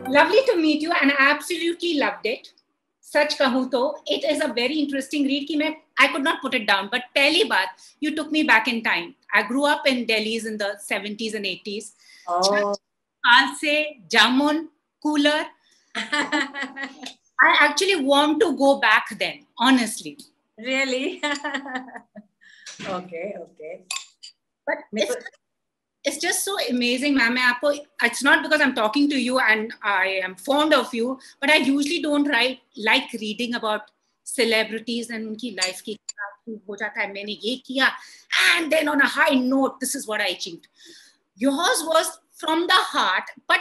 Lovely to meet you, and I absolutely loved it. सच कहूँ तो it is a very interesting read कि मैं I could not put it down. But पहली बात, you took me back in time. I grew up in Delhi's in the 70s and 80s. Oh. हाल से जामुन, cooler. I actually want to go back then, honestly. Really? Okay. But it's just so amazing, ma'am. It's not because I'm talking to you and I am fond of you, but I usually don't like reading about celebrities and उनकी life की हो जाता है मैंने ये किया and then on a high note this is what I achieved. Yours was from the heart, but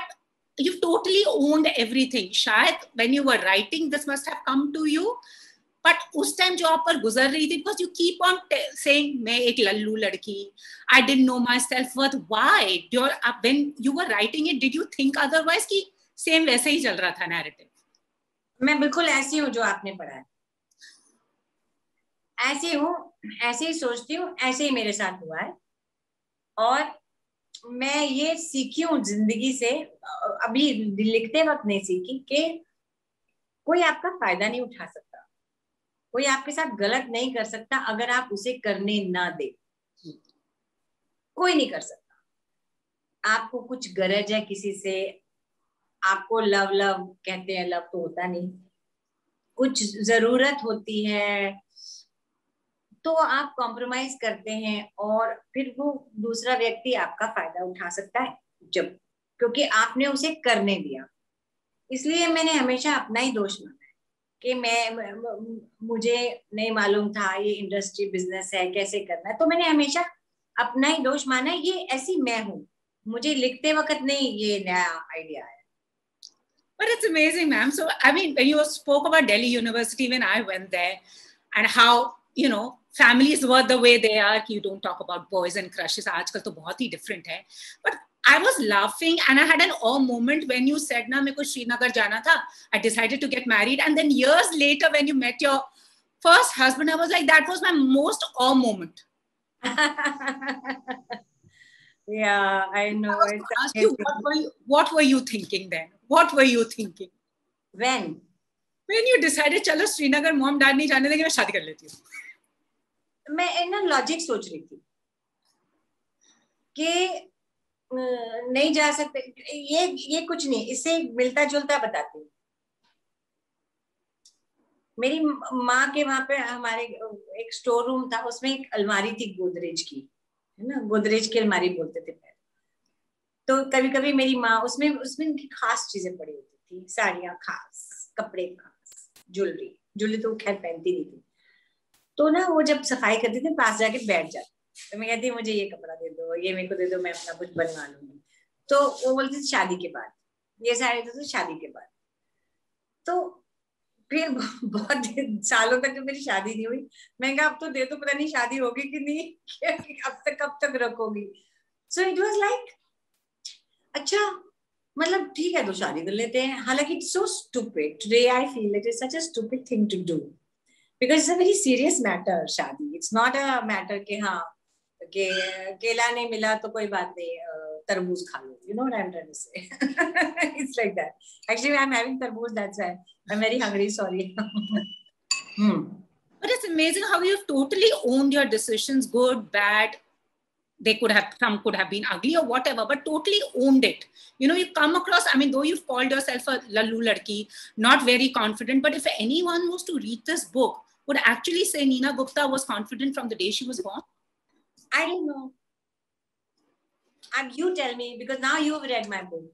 you've totally owned everything. शायद when you were writing this must have come to you. But उस time जो आप पर गुजर रही थी, because you keep on saying मैं एक लल्लू लड़की, I didn't know my self-worth. Why? When you were writing it, did you think otherwise कि same वैसे ही चल रहा था narrative? मैं बिल्कुल ऐसी हूँ जो आपने पढ़ा है, ऐसी हूँ, ऐसे ही सोचती हूँ, ऐसे ही मेरे साथ हुआ है और मैं ये सीखी हूँ जिंदगी से, अभी लिखते वक्त नहीं सीखी कि कोई आपका फायदा नहीं उठा सकता, कोई आपके साथ गलत नहीं कर सकता अगर आप उसे करने ना दे, कोई नहीं कर सकता। आपको कुछ गरज है किसी से, आपको लव कहते हैं, लव तो होता नहीं, कुछ जरूरत होती है तो आप कॉम्प्रोमाइज करते हैं और फिर वो दूसरा व्यक्ति आपका फायदा उठा सकता है जब, क्योंकि आपने उसे करने दिया। इसलिए मैंने हमेशा अपना ही दोष माना कि मुझे नहीं मालूम था ये इंडस्ट्री बिजनेस है कैसे करना है, तो मैंने हमेशा अपना ही दोष माना, ये ऐसी मैं हूँ, मुझे लिखते वक्त नहीं ये नया आइडिया है। But it's amazing, ma'am. So, I mean, when you spoke about Delhi University, when I went there, and how, you know, families were the way they are, you don't talk about boys and crushes. आजकल तो बहुत ही different है. But I was laughing and I had an awe moment when you said, na, मेरे को श्रीनगर जाना था. I decided to get married. And then years later, when you met your first husband, I was like, that was my most awe moment. Yeah, I know. I was ask you, what were you thinking then? What were you thinking? When you decided, चलो Srinagar mom dad नहीं जाने देंगे, मैं शादी कर लेती हूँ. मैं ना लॉजिक सोच रही थी कि नहीं जा सकते, ये कुछ नहीं, इससे मिलता जुलता बताती हूँ। मेरी माँ के वहां पे हमारे एक स्टोर रूम था, उसमें एक अलमारी थी गोदरेज की, है ना, गोदरेज की अलमारी बोलते थे पहले। तो कभी कभी मेरी माँ उसमें उनकी खास चीजें पड़ी होती थी, साड़ियां खास, कपड़े खास, ज्वेलरी तो खैर पहनती नहीं थी। तो ना वो जब सफाई करती थी पास जाके बैठ जाती, तो मैं कहती मुझे ये कपड़ा दे दो, ये मेरे को दे दो, मैं अपना कुछ बनवा लूंगी। तो वो बोलती थी शादी के बाद, ये साड़ी तो शादी के बाद। तो फिर बहुत सालों तक मेरी शादी नहीं हुई, मैं कहा अब तो दे दो, पता नहीं शादी होगी कि नहीं, कब तक रखोगी। सो इट वाज लाइक अच्छा, मतलब ठीक है तो शादी कर लेते हैं। हालांकि it's so stupid, today I feel it is such a stupid thing to do, because it's a very serious matter. शादी इट्स नॉट अ मैटर कि हाँ कि केला नहीं मिला तो कोई बात नहीं, तरबूज खा लो, you know what I'm trying to say. It's like that. Actually I'm having tarbooj, that's why I'm very hungry, sorry. But it's amazing how you've totally owned your decisions, good, bad. Some could have been ugly or whatever, but totally owned it. You know, you come across, I mean, though you've called yourself a lallu ladki, not very confident, but if anyone was to read this book, would actually say Neena Gupta was confident from the day she was born? I don't know. You tell me, because now you've read my book.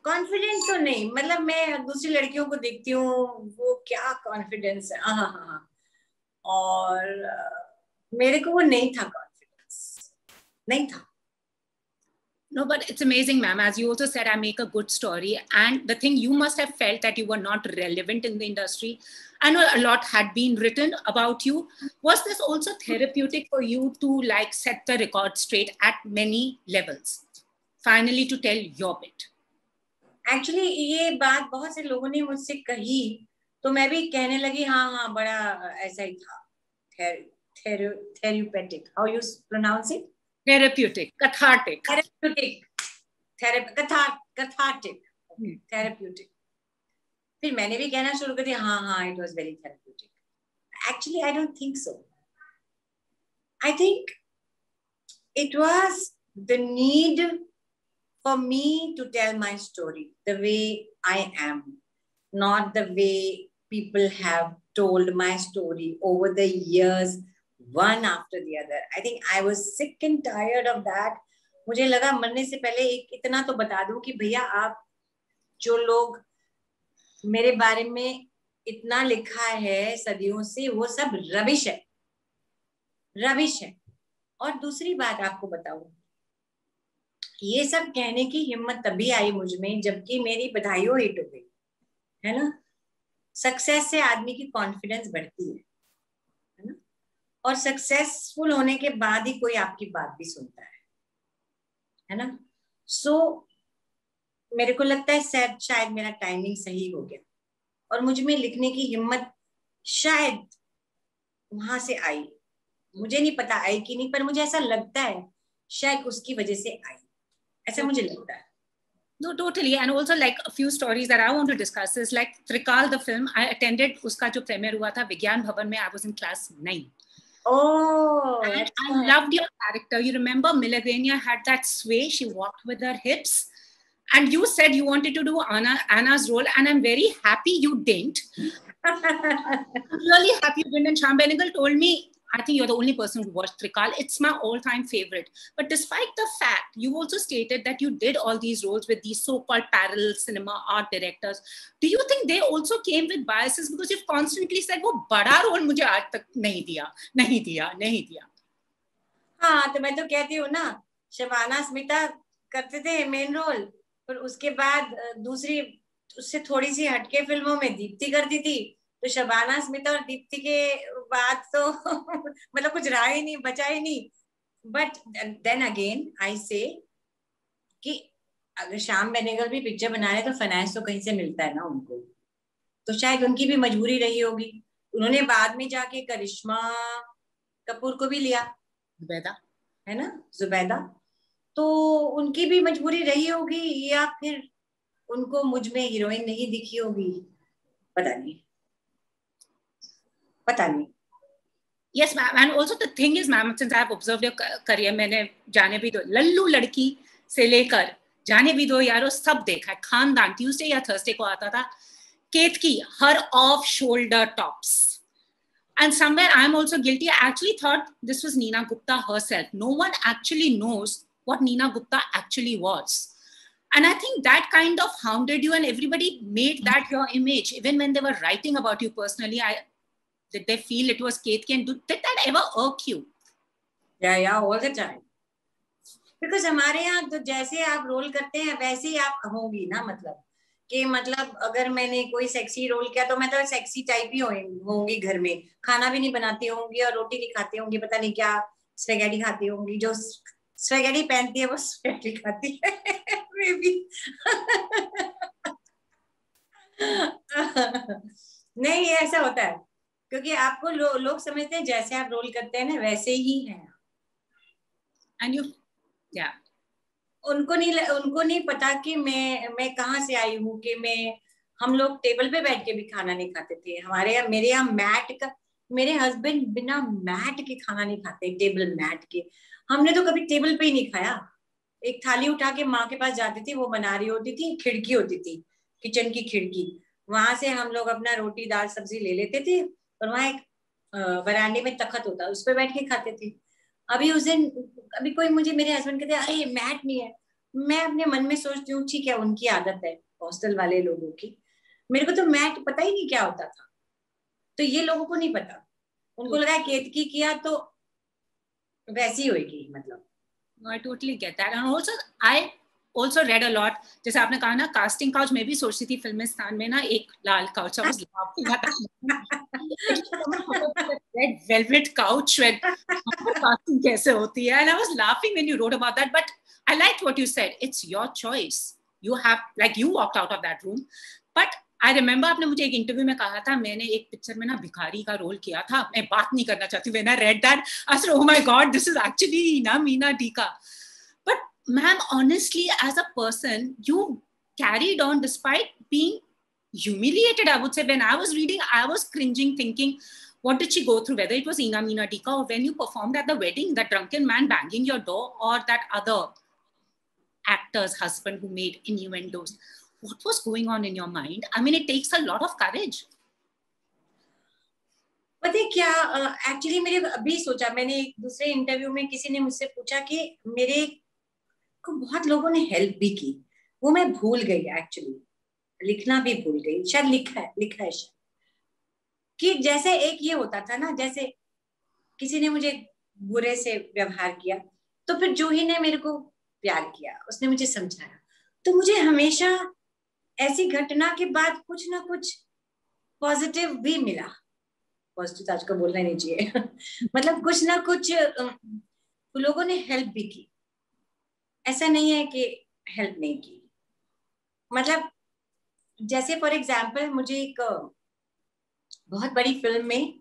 Confidence तो नहीं, मतलब मैं दूसरी लड़कियों को देखती हूँ, वो क्या कॉन्फिडेंस है, हाँ, और मेरे को वो नहीं था, कॉन्फिडेंस नहीं था. No, but it's amazing, ma'am. As you also said, I make a good story. And the thing, you must have felt that you were not relevant in the industry. I know a lot had been written about you. Was this also therapeutic for you to like set the record straight at many levels? Finally, to tell your bit. Actually, ये बात बहुत से लोगों ने मुझसे कही, तो मैं भी कहने लगी हाँ, बड़ा ऐसा ही था, therapeutic. How you pronounce it? Therapeutic, cathartic. Cathartic. Therapeutic. फिर मैंने भी कहना शुरू कर दिया, हाँ, it was very therapeutic. Actually, I don't think so. I think it was the need for me to tell my story the way I am, not the way people have told my story over the years, one after the other. I think I was sick and tired of that. मुझे लगा मरने से पहले एक इतना तो बता दूं कि भैया आप जो लोग मेरे बारे में इतना लिखा है सदियों से, वो सब रबिश है, रबिश है. और दूसरी बात आपको बताऊं, ये सब कहने की हिम्मत तभी आई मुझ में जबकि मेरी बधाइयों हिट हो गई, है ना. सक्सेस से आदमी की कॉन्फिडेंस बढ़ती है ना. और सक्सेसफुल होने के बाद ही कोई आपकी बात भी सुनता है ना. सो मेरे को लगता है शायद मेरा टाइमिंग सही हो गया और मुझ में लिखने की हिम्मत शायद वहां से आई. मुझे नहीं पता आई कि नहीं, पर मुझे ऐसा लगता है शायद उसकी वजह से आई, ऐसा मुझे लगता है. No, totally. And also like a few stories that I want to discuss is like Trikal, the film. I attended uska jo premiere hua tha Vigyan Bhavan mein. I was in class 9. Oh, and I loved your character. You remember Milagenia had that sway. She walked with her hips. And you said you wanted to do Anna's role. And I'm very happy you didn't. I'm really happy you didn't. And Shyam Benegal told me, I think you're the only person who watched Trikal. It's my all-time favorite. But despite the fact, you also stated that you did all these roles with these so-called parallel cinema art directors. Do you think they also came with biases? Because you've constantly said, वो बड़ा role मुझे आज तक नहीं दिया. हाँ, तो मैं तो कहती हूँ ना, शबाना स्मिता करते थे मेन रोल, पर उसके बाद दूसरी उससे थोड़ी सी हटके फिल्मों में दीप्ति करती थी. तो शबाना स्मिता और दीप्ति के बाद तो मतलब कुछ रहा ही नहीं, बचा ही नहीं. बट देन अगेन आई से कि अगर श्याम बेनेगल भी पिक्चर बना रहे तो फाइनेंस तो कहीं से मिलता है ना उनको, तो शायद उनकी भी मजबूरी रही होगी. उन्होंने बाद में जाके करिश्मा कपूर को भी लिया, जुबैदा है ना, जुबैदा. तो उनकी भी मजबूरी रही होगी या फिर उनको मुझ में हीरोइन नहीं दिखी होगी, पता नहीं. Yes, ma'am. And also the thing is, ma'am, since I've observed your career, मैंने जाने भी दो लल्लू लड़की से लेकर जाने भी दो यारो सब देखा है. खानदान ट्यूसडे या थर्सडे को आता था. केतकी, her off shoulder tops. And somewhere I'm also guilty. I actually thought this was Neena Gupta herself. No one actually knows what Neena Gupta actually was. And I think that kind of hounded you, and everybody made that your image. Even when they were writing about you personally, did they feel it was Ketki? And did that ever irk you? Yeah, all the time. Because हमारे यहाँ तो जैसे आप role करते हैं वैसे ही आप होंगी ना, मतलब अगर मैंने कोई सेक्सी रोल किया तो मैं तो सेक्सी टाइप ही होंगी. घर में खाना भी नहीं बनाती होंगी और रोटी नहीं खाती होंगी, पता नहीं क्या स्पेगेटी खाती होंगी. जो स्पेगेटी पहनती है वो स्पेगेटी खाती है मे बी. नहीं, ऐसा होता है क्योंकि आपको लोग समझते हैं जैसे आप रोल करते हैं ना वैसे ही हैं. And you, yeah. उनको नहीं पता कि मैं कहाँ से आई हूँ. कि हम लोग टेबल पे बैठ के भी खाना नहीं खाते थे. मेरे यहाँ मैट का, मेरे हस्बैंड बिना मैट के खाना नहीं खाते, टेबल मैट के. हमने तो कभी टेबल पे ही नहीं खाया. एक थाली उठा के माँ के पास जाती थी, वो बना रही होती थी, खिड़की होती थी, किचन की खिड़की, वहां से हम लोग अपना रोटी दाल सब्जी ले लेते थे और वहां एक बरामदे में तख्त होता, उस पर बैठ के खाते थे. अभी कोई मेरे हस्बैंड कहते अरे मैट नहीं है. मैं अपने मन में सोचती हूँ ठीक है, उनकी आदत है हॉस्टल वाले लोगों की. मेरे को तो मैट पता ही नहीं क्या होता था. तो ये लोगों को नहीं पता, उनको लगा केतकी किया तो वैसी होगी. मतलब No, I totally get that. And also I also read a lot. जैसे आपने कहा ना casting couch, मैं भी सोचती थी फिल्मिस्तान में ना एक लाल couch. I was laughing at that red velvet couch when casting कैसे होती है. And I was laughing when you wrote about that. But I liked what you said. It's your choice. You have, like, you walked out of that room. But I remember आपने मुझे एक interview में कहा था, मैंने एक picture में ना भिखारी का रोल किया था, मैं बात नहीं करना चाहती, when I read that I said, oh my god, this is actually ना मीना डीका. But ma'am, honestly, as a person, you carried on despite being humiliated, I would say. When I was reading, I was cringing, thinking, what did she go through? Whether it was Ina Meena Dika, or when you performed at the wedding, that drunken man banging your door, or that other actor's husband who made innuendos. What was going on in your mind? I mean, it takes a lot of courage. पता है क्या, actually मेरे अभी सोचा, मैंने एक दूसरे interview में किसी ने मुझसे पूछा कि मेरे को बहुत लोगों ने हेल्प भी की, वो मैं भूल गई एक्चुअली, लिखना भी भूल गई, शायद लिखा है शायद, कि जैसे एक ये होता था ना, जैसे किसी ने मुझे बुरे से व्यवहार किया, तो फिर जूही ने मेरे को प्यार किया, उसने मुझे समझाया, तो मुझे हमेशा ऐसी घटना के बाद कुछ ना कुछ पॉजिटिव भी मिला. पॉजिटिव आज को बोलना नहीं चाहिए मतलब कुछ ना कुछ लोगों ने हेल्प भी की, ऐसा नहीं है कि हेल्प नहीं की. मतलब जैसे फॉर एग्जाम्पल, मुझे एक बहुत बड़ी फिल्म में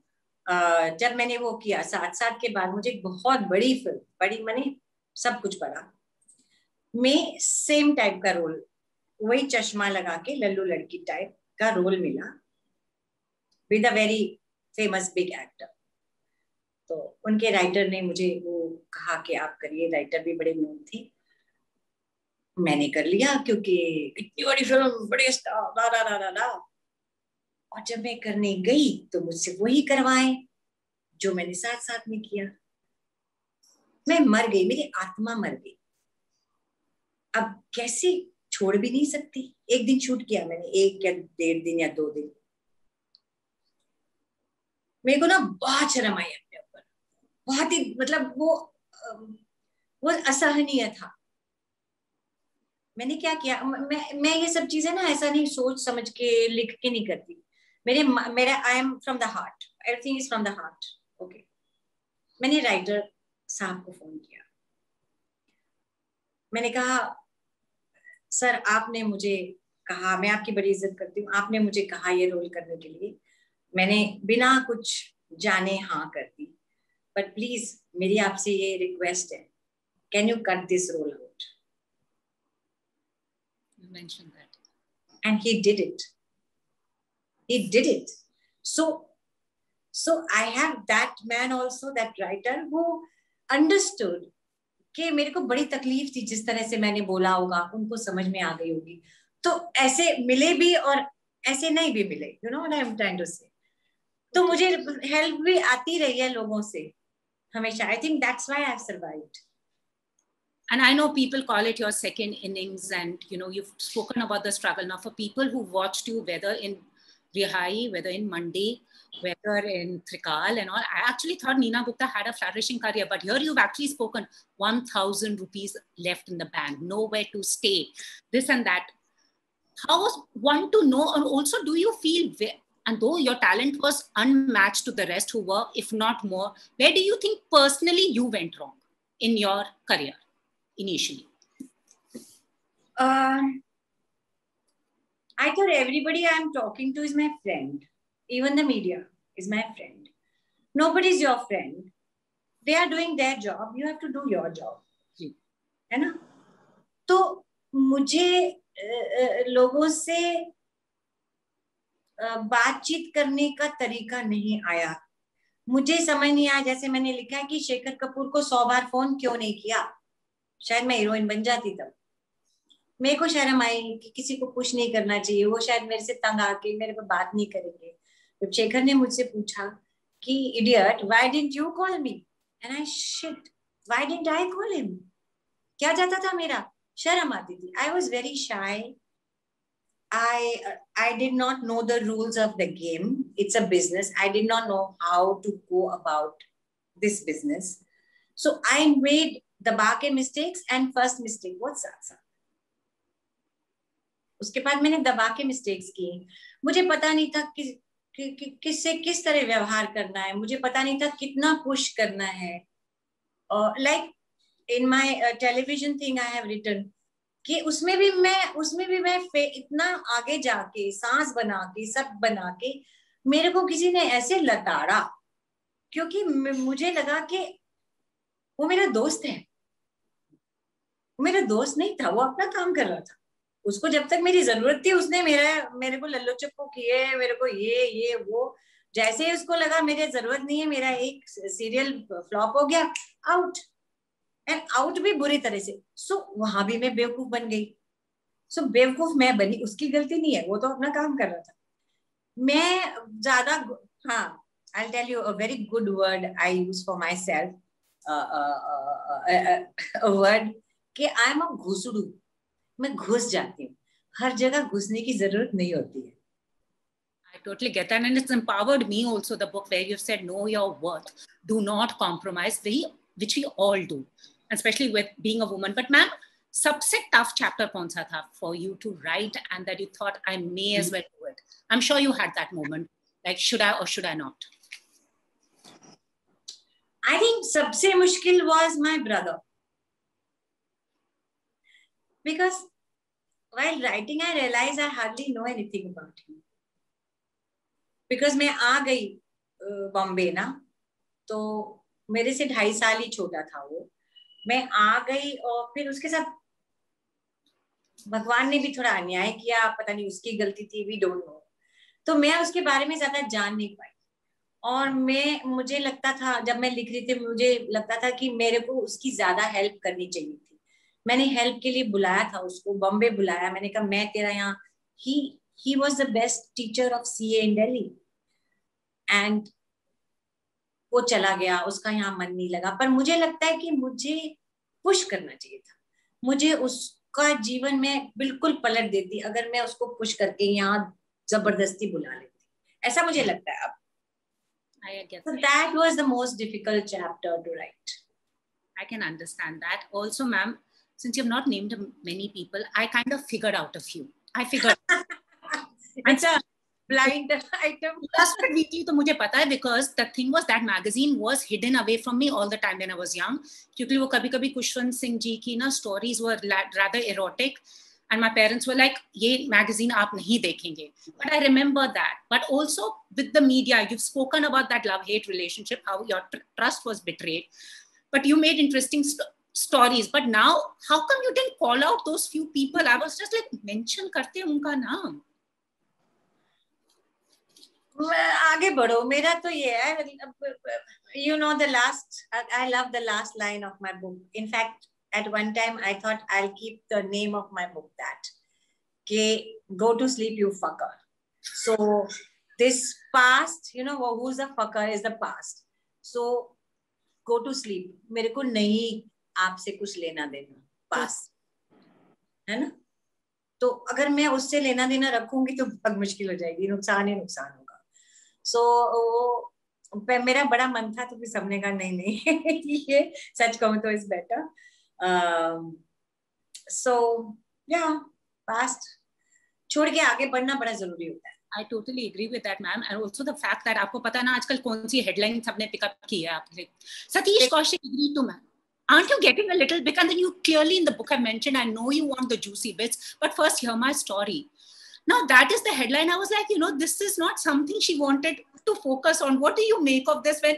जब मैंने वो किया 7 साल के बाद, मुझे एक बहुत बड़ी फिल्म, बड़ी माने सब कुछ बड़ा, में सेम टाइप का रोल, वही चश्मा लगा के लल्लू लड़की टाइप का रोल मिला, with a very famous big actor. तो उनके राइटर ने मुझे वो कहा कि आप करिए, राइटर भी बड़े नोन थे. मैंने कर लिया क्योंकि इतनी बड़ी फिल्म, बड़े स्टार, और जब मैं करने गई तो मुझसे वही करवाए जो मैंने 7 साल में किया. मैं मर गई, मेरी आत्मा मर गई. अब कैसे, छोड़ भी नहीं सकती. एक दिन शूट किया मैंने, 1 या 1.5 दिन या 2 दिन. मेरे को ना बहुत शर्म आई अपने ऊपर, बहुत ही, मतलब वो असहनीय था. मैंने क्या किया, मैं ये सब चीजें ना ऐसा नहीं सोच समझ के लिख के नहीं करती. मेरा I am from the heart, everything is from the heart. Okay, मैंने राइटर साहब को फोन किया, मैंने कहा सर आपने मुझे कहा, मैं आपकी बड़ी इज्जत करती हूँ, आपने मुझे कहा ये रोल करने के लिए, मैंने बिना कुछ जाने हाँ कर दी, बट प्लीज मेरी आपसे ये रिक्वेस्ट है, can you cut this roll out. You mentioned that. And he did it. He did it. So I have that man also, that writer who understood कि मेरे को बड़ी तकलीफ थी, जिस तरह से मैंने बोला होगा उनको समझ में आ गई होगी. तो ऐसे मिले भी और ऐसे नहीं भी मिले, you know what I am trying to say. तो मुझे हेल्प भी आती रही है लोगों से हमेशा. I think that's why I have survived. And I know people call it your second innings, and you know, you've spoken about the struggle. Now for people who watched you, whether in Rihai, whether in Monday, whether in Trikal and all, I actually thought Neena Gupta had a flourishing career, but here you've actually spoken 1,000 rupees left in the bank, nowhere to stay, this and that. How was one to know? And also, do you feel, and though your talent was unmatched to the rest who were, if not more, where do you think personally you went wrong in your career initially? I thought everybody I am talking to is my friend. Even the media is my friend. Nobody is your friend. They are doing their job. You have to do your job. है ना? तो मुझे लोगों से बातचीत करने का तरीका नहीं आया. मुझे समझ नहीं आया, जैसे मैंने लिखा है कि शेखर कपूर को 100 बार फोन क्यों नहीं किया. शायद मैं हीरोइन बन जाती तब. मेरे को शर्म आई कि किसी को पुश नहीं करना चाहिए, वो शायद मेरे से तंग आके मेरे पे बात नहीं करेंगे. जब शेखर ने मुझसे पूछा कि idiot why didn't you call me, and I shit, why didn't I call him. क्या जाता था मेरा, शर्म आती थी. I was very shy. I did not know the rules of the game. It's a business. I did not know how to go about this business. So I made the बाकी mistakes, and first mistake was साथ. उसके बाद मैंने दबा के mistakes की. मुझे पता नहीं था किससे किस तरह व्यवहार करना है. मुझे पता नहीं था कितना पुश करना है. Like in my television thing I have written, कि उसमें भी मैं इतना आगे जाके सांस बना के सब बना के मेरे को किसी ने ऐसे लताड़ा, क्योंकि मुझे लगा कि वो मेरा दोस्त है। वो मेरा दोस्त नहीं था, वो अपना काम कर रहा था। उसको जब तक मेरी जरूरत थी उसने मेरे को लल्लो चप्पू किए, मेरे को ये वो। जैसे ही उसको लगा मेरी जरूरत नहीं है, मेरा एक सीरियल फ्लॉप हो गया, आउट। एंड आउट भी बुरी तरह से। सो वहां भी मैं बेवकूफ बन गई। सो बेवकूफ मैं बनी, उसकी गलती नहीं है, वो तो अपना काम कर रहा था। मैं ज्यादा, हाँ, I'll tell you a very good word I use for myself, a word कि I am a घुसड़ू। मैं घुस जाती हूँ, हर जगह घुसने की जरूरत नहीं होती है। I totally get that, and it's empowered me also. The book where you've said know your worth, do not compromise, which we all do, especially with being a woman. But ma'am, सबसे tough chapter कौन सा था for you to write, and that you thought I may as well do it? I'm sure you had that moment, like should I or should I not? I think सबसे मुश्किल was my brother, because while writing I realized I hardly know anything about him. Because मैं आ गई बॉम्बे ना, तो मेरे से 2.5 साल ही छोटा था वो। मैं आ गई और फिर उसके साथ भगवान ने भी थोड़ा अन्याय किया, पता नहीं उसकी गलती थी, वी डोंट नो। तो मैं उसके बारे में ज्यादा जान नहीं पाई। और मुझे लगता था जब मैं लिख रही थी, मुझे लगता था कि मेरे को उसकी ज्यादा हेल्प करनी चाहिए थी। मैंने हेल्प के लिए बुलाया था उसको, बॉम्बे बुलाया। मैंने कहा मैं तेरा यहाँ, he was the best teacher of CA in Delhi, and वो चला गया, उसका यहाँ मन नहीं लगा। पर मुझे लगता है कि मुझे पुश करना चाहिए था, मुझे उसका जीवन में बिल्कुल पलट देती अगर मैं उसको पुश करके यहाँ जबरदस्ती बुला लेती। ऐसा मुझे लगता है अब। So that was the most difficult chapter to write. I can understand that. Also, ma'am, since you've not named many people, I kind of figured out a few. I figured. It's a blind item. Just weekly तो मुझे पता है, because the thing was that magazine was hidden away from me all the time when I was young. क्योंकि वो कभी-कभी खुशवंत सिंह जी की ना stories were rather erotic, and my parents were like, ये magazine आप नहीं देखेंगे. But I remember that. But also with the media, you've spoken about that love-hate relationship, how your trust was betrayed. But you made interesting stories. But now, how come you didn't call out those few people? I was just like, mention करते उनका नाम. आगे बढ़ो, मेरा तो ये है, you know, the last, I love the last line of my book. In fact, at one time I thought I'll keep the name of my book that, okay, go to sleep you fucker. So this past, you know, who's the fucker is the past. So go to sleep. मेरे को नहीं आपसे कुछ लेना देना पास, है ना? तो अगर मैं उससे लेना देना रखूंगी तो बहुत मुश्किल हो जाएगी, नुकसान ही नुकसान होगा। सो मेरा बड़ा मन था, तो फिर सबने कहा नहीं नहीं ये सच कहूं तो इज बेटर। सो या पास्ट छोड़ के आगे बढ़ना बड़ा जरूरी होता है। I totally agree with that, ma'am. And also the fact that आपको पता ना आजकल कौन सी हेडलाइन सबने पिकअप की है आपने। Satish Kaushik agreed to, ma'am. Aren't you getting a little big? And then you clearly in the book I mentioned, I know you want the juicy bits, but first hear my story. Now that is the headline. I was like, you know, this is not something she wanted to focus on. What do you make of this when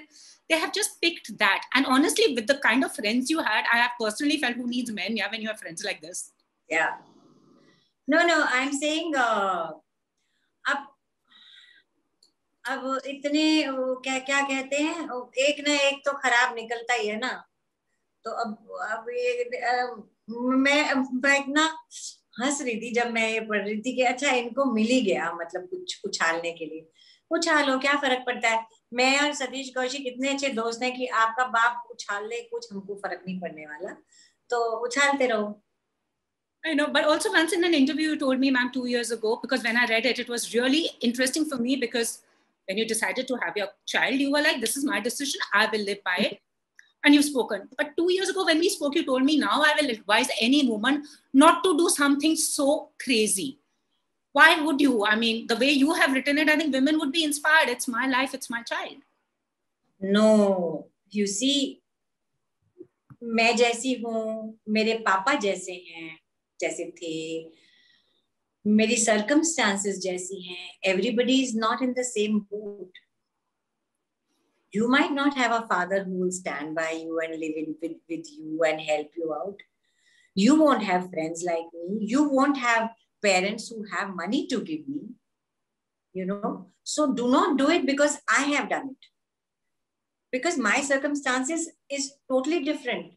they have just picked that? And honestly, with the kind of friends you had, I have personally felt who needs men, yeah, when you have friends like this. Yeah. No, I'm saying, अब इतने क्या क्या कहते हैं, एक ना एक तो खराब निकलता ही है ना। तो अब ये मैं इतना हंस रही थी जब मैं ये पढ़ रही थी कि अच्छा इनको मिल ही गया, मतलब कुछ उछालने के लिए। उछालो, क्या फर्क पड़ता है। मैं और सतीश कौशिक इतने अच्छे दोस्त हैं कि आपका बाप उछाल ले, कुछ हमको फर्क नहीं पड़ने वाला, तो उछालते रहो। I know, but also once in an interview you told me, ma'am, 2 years ago, because when I read it, it was really interesting for me, because when you decided to have your child, you were like, this is my decision, I will live by it. And you've spoken. But 2 years ago when we spoke, you told me, now I will advise any woman not to do something so crazy. Why would you? I mean, the way you have written it, I think women would be inspired. It's my life, it's my child. No, you see, मैं जैसी हूँ, मेरे पापा जैसे हैं, जैसे थे, मेरी circumstances जैसी हैं. Everybody is not in the same boat. You might not have a father who will stand by you and live with you and help you out. You won't have friends like me. You won't have parents who have money to give me. You know, so do not do it because I have done it. Because my circumstances is totally different.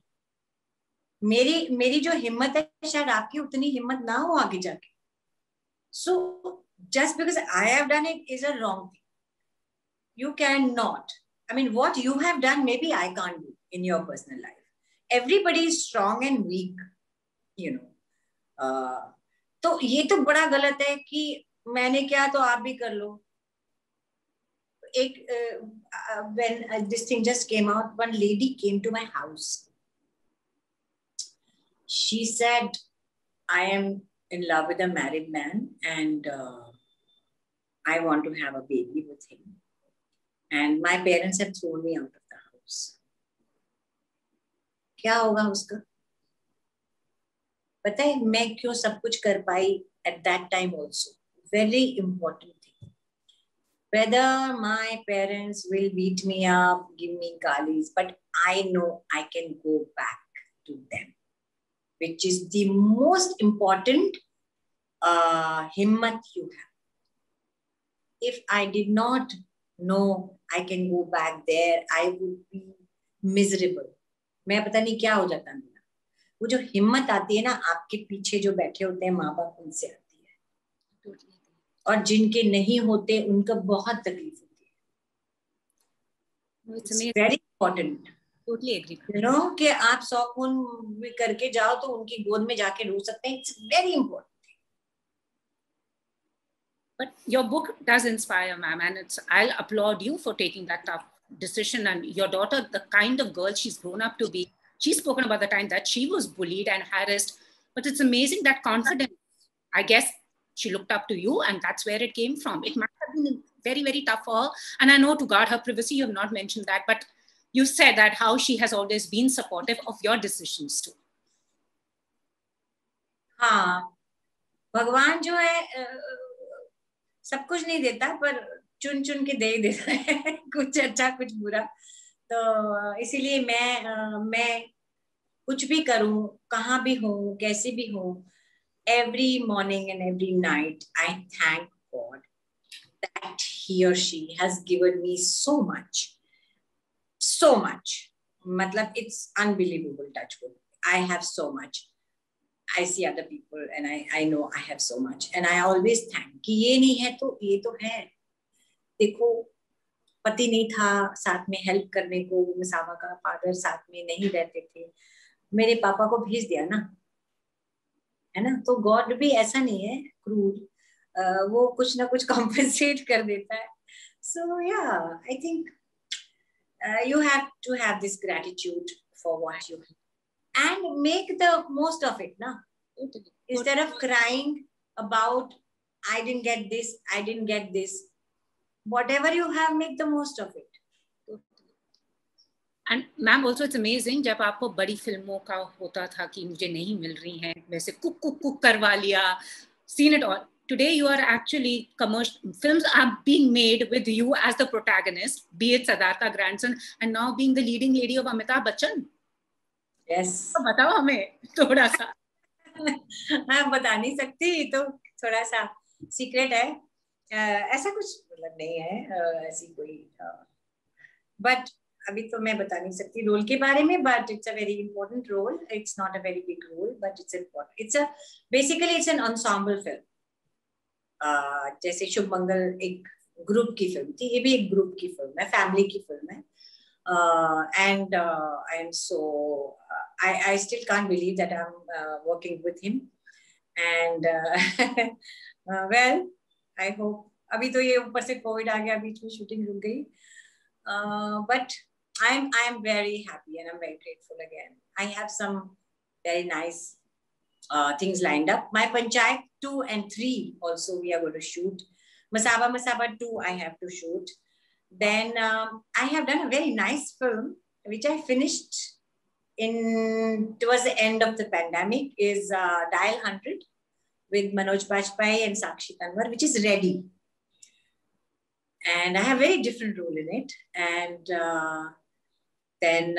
मेरी जो हिम्मत है शायद आपकी उतनी हिम्मत ना हो आगे जाके. So just because I have done it is a wrong thing. You cannot. I mean, what you have done, maybe I can't do in your personal life. Everybody is strong and weak, you know. तो ये तो बड़ा गलत है कि मैंने क्या तो आप भी कर लो. When this thing just came out, one lady came to my house. She said, I am in love with a married man and I want to have a baby with him. And my parents have thrown me out of the house. क्या होगा उसका? पता है मैं क्यों सब कुछ कर पाई at that time also. Very important thing. Whether my parents will beat me up, give me galis, but I know I can go back to them, which is the most important himmat you have. If I did not know I can go back there, I would be miserable. मैं पता नहीं क्या हो जाता मेरा. वो जो हिम्मत आती है ना आपके पीछे जो बैठे होते हैं माँ बाप, उनसे आती है. और जिनके नहीं होते उनका बहुत तकलीफ होती है. It's very important. Totally agree. You know कि आप 100 खून करके जाओ तो उनकी गोद में जाके रो सकते हैं. It's very important. But your book does inspire, ma'am, and I'll applaud you for taking that tough decision. And your daughter, the kind of girl she's grown up to be, she's spoken about the time that she was bullied and harassed. But it's amazing that confidence. I guess she looked up to you, and that's where it came from. It might have been very, very tough for her. And I know to guard her privacy, you have not mentioned that, but you said that how she has always been supportive of your decisions too. हाँ, भगवान जो है सब कुछ नहीं देता पर चुन चुन के दे ही देता है. कुछ अच्छा कुछ बुरा. तो इसीलिए मैं कुछ भी करूं, कहाँ भी हूँ, कैसे भी हूँ, every morning and every night I thank God that he or she has given me so much. मतलब it's unbelievable, touch wood. I have so much. I see other people and I know I have so much and I always thank कि ये नहीं है तो ये तो है. देखो पति नहीं था साथ में हेल्प करने को, मसाबा का फादर साथ में नहीं रहते थे, मेरे पापा को भेज दिया ना, है ना. तो गॉड भी ऐसा नहीं है क्रूर, वो कुछ ना कुछ कॉम्पेंसेट कर देता है. So yeah, I think you have to have this gratitude for what you have. And make the most of it, na? Instead of crying about, I didn't get this. Whatever you have, make the most of it. And ma'am, also it's amazing जब आपको बड़ी फिल्मों का होता था कि मुझे नहीं मिल रही हैं, वैसे कुक करवा लिया, seen it all. Today you are actually commercial films are being made with you as the protagonist, be it Siddhartha grandson and now being the leading lady of Amitabh Bachchan. Yes. तो बताओ हमें थोड़ा सा. हाँ बता नहीं सकती, तो थोड़ा सा सीक्रेट है. ऐसा कुछ मतलब नहीं है ऐसी कोई, बट अभी तो मैं बता नहीं सकती रोल के बारे में. But it's a very important role. It's not a very big role but it's important. It's a basically it's an ensemble film. जैसे शुभ मंगल एक ग्रुप की फिल्म थी, ये भी एक ग्रुप की फिल्म है, फैमिली की फिल्म है. And I am so I still can't believe that I'm working with him. And well, I hope. अभी तो ये ऊपर से कोविड आ गया, बीच में शूटिंग रुक गई. But I am very happy and I'm very grateful again. I have some very nice things lined up. My Panchayat 2 and 3 also we are going to shoot. Masaba 2 I have to shoot. Then I have done a very nice film which I finished towards the end of the pandemic is Dial 100 with Manoj Bajpayee and Sakshi Tanwar, which is ready. And I have a very different role in it. And then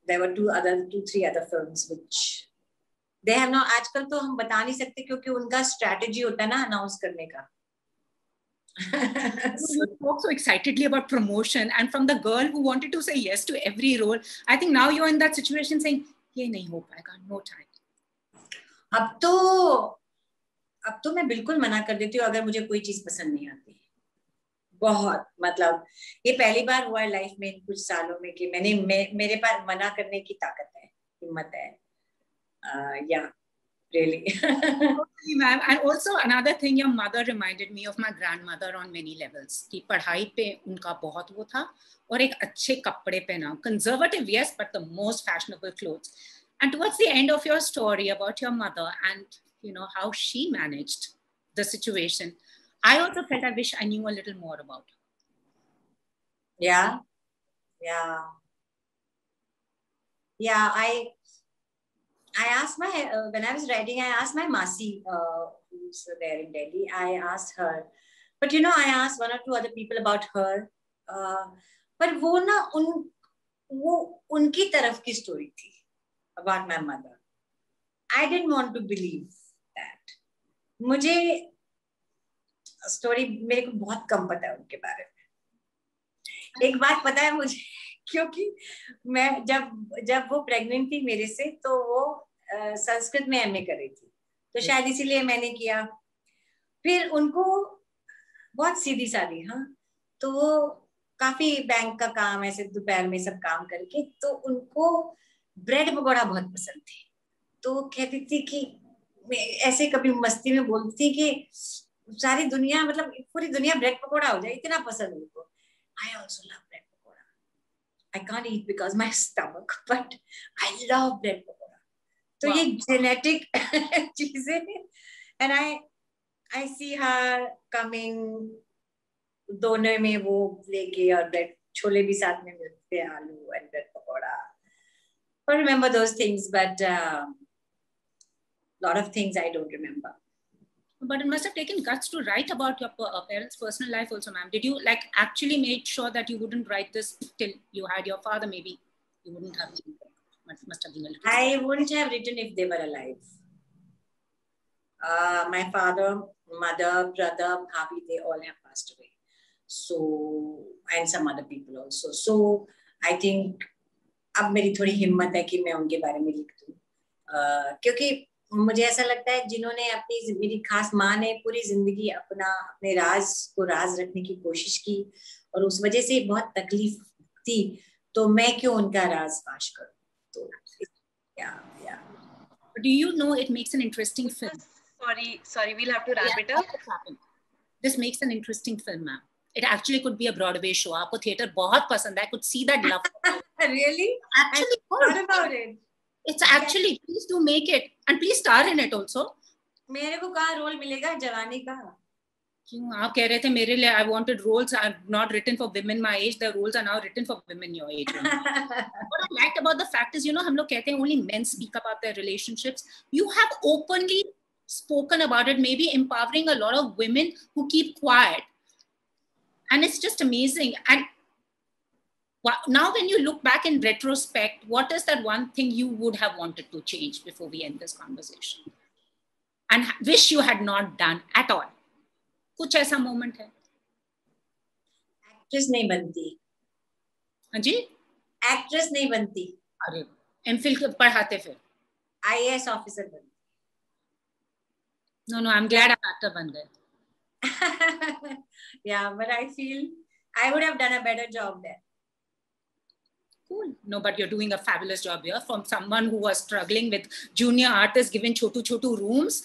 there were two, three other films which they have now. आजकल तो हम बता नहीं सकते क्योंकि उनका strategy होता है ना announce करने का. You spoke so excitedly about promotion, and from the girl who wanted to say yes to every role, I think now you're in that situation saying, "ये नहीं हो पाएगा, no time." अब तो मैं बिल्कुल मना कर देती हूँ अगर मुझे कोई चीज पसंद नहीं आती. बहुत मतलब ये पहली बार हुआ है लाइफ में इन कुछ सालों में कि मेरे पास मना करने की ताकत है, हिम्मत है. Yeah, really. Ma'am, and also another thing, your mother reminded me of my grandmother on many levels. कि पढ़ाई पे उनका बहुत वो था और एक अच्छे कपड़े पहना. Conservative, yes, but the most fashionable clothes. And towards the end of your story about your mother and you know how she managed the situation, I also felt I wish I knew a little more about her. Yeah. I asked when I was writing, I asked my Masi, who's there in Delhi. I asked her, but you know, I asked one or two other people about her. But वो ना उनकी तरफ की story थी about my mother. I didn't want to believe that. मुझे story मेरे को बहुत कम पता है उनके बारे में. एक बात पता है मुझे क्योंकि मैं जब वो प्रेग्नेंट थी मेरे से तो वो संस्कृत में एमए कर रही थी तो शायद इसीलिए मैंने किया. फिर उनको बहुत सीधी सादी तो वो काफी बैंक का काम ऐसे दोपहर में सब काम करके तो उनको ब्रेड पकौड़ा बहुत पसंद थे. तो वो कहती थी कि ऐसे कभी मस्ती में बोलती थी कि सारी दुनिया मतलब पूरी दुनिया ब्रेड पकौड़ा हो जाए, इतना पसंद उनको. I also love bread pakora. I can't eat because my stomach, but I love bread pakora. So wow. ये genetic चीजें, and I see her coming दोनों में वो लेके और ब्रेड छोले भी साथ में मिलते हैं, आलू and bread pakora. I remember those things, but lot of things I don't remember. But it must have taken guts to write about your parents' personal life also, ma'am. Did you like actually make sure that you wouldn't write this till you had your father? Maybe you wouldn't have. Must have been a little. I wouldn't have written if they were alive. My father, mother, brother, bhabi, they all have passed away. So, and some other people also. So, I think अब मेरी थोड़ी हिम्मत है कि मैं उनके बारे में लिख दूं. क्योंकि मुझे ऐसा लगता है जिन्होंने मेरी खास माँ ने पूरी जिंदगी अपने राज को राज रखने की कोशिश की और उस वजह से बहुत तकलीफ थी, तो मैं क्यों उनका राज फाश करूं. तो yeah. Do you know it makes an interesting film? Sorry, we'll have to wrap it up. This makes an interesting film, ma'am. It actually could be a Broadway show. आपको theater बहुत पसंद है. I could see that love. Really? Actually, what about it? It's actually, please do make it and please star in it also. मेरे को कहाँ role मिलेगा जवानी का? क्यों आप कह रहे थे मेरे लिए I wanted roles are not written for women my age. The roles are now written for women your age. What I liked about the fact is, you know, हम लोग कहते हैं only men speak about their relationships. You have openly spoken about it, maybe empowering a lot of women who keep quiet. And it's just amazing. And now when you look back in retrospect, what is that one thing you would have wanted to change before we end this conversation and wish you had not done at all? कुछ ऐसा moment है? Actress नहीं बनती. हाँ जी? Actress नहीं बनती. अरे MPhil पढ़ाते फिर? IAS officer बनती. No, I'm glad I'm actor बन गए. Yeah, but I feel I would have done a better job there. Cool. No, but you're doing a fabulous job here from someone who was struggling with junior artists given chotu rooms.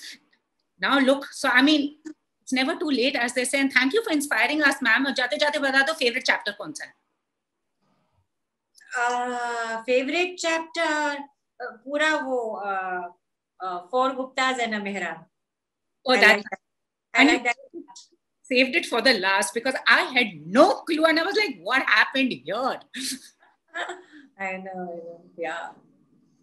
Now look, so I mean, it's never too late as they say, and thank you for inspiring us, ma'am. और जाते जाते बता दो favorite chapter कौन सा है? Favorite chapter पूरा वो Four Guptas and a Mehra. Oh, I like that. Saved it for the last because I had no clue and I was like, what happened here? I know, yeah.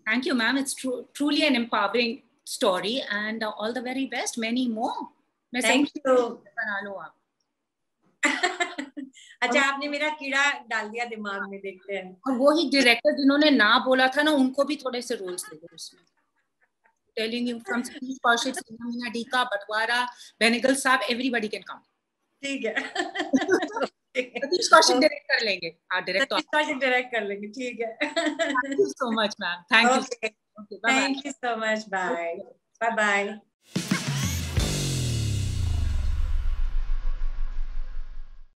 Thank you, ma'am. It's truly an empowering story, and all the very best. Many more. Thank you. बना लो आप. अच्छा, आपने मेरा कीड़ा डाल दिया दिमाग में, देखते हैं. और वो ही डायरेक्टर जिन्होंने ना बोला था ना, उनको भी थोड़े से रोल्स दे दो उसमें. Telling you from Satish Kaushik, Meena Dika, Batwara, Benegal साहब, everybody can come. ठीक है. सतीश कौशिक डायरेक्ट कर लेंगे. हाँ, डायरेक्ट. सतीश कौशिक डायरेक्ट कर लेंगे. ठीक है. Thank you so much, ma'am. Thank you. Okay. Okay, bye bye. Thank you so much. Bye. Bye bye.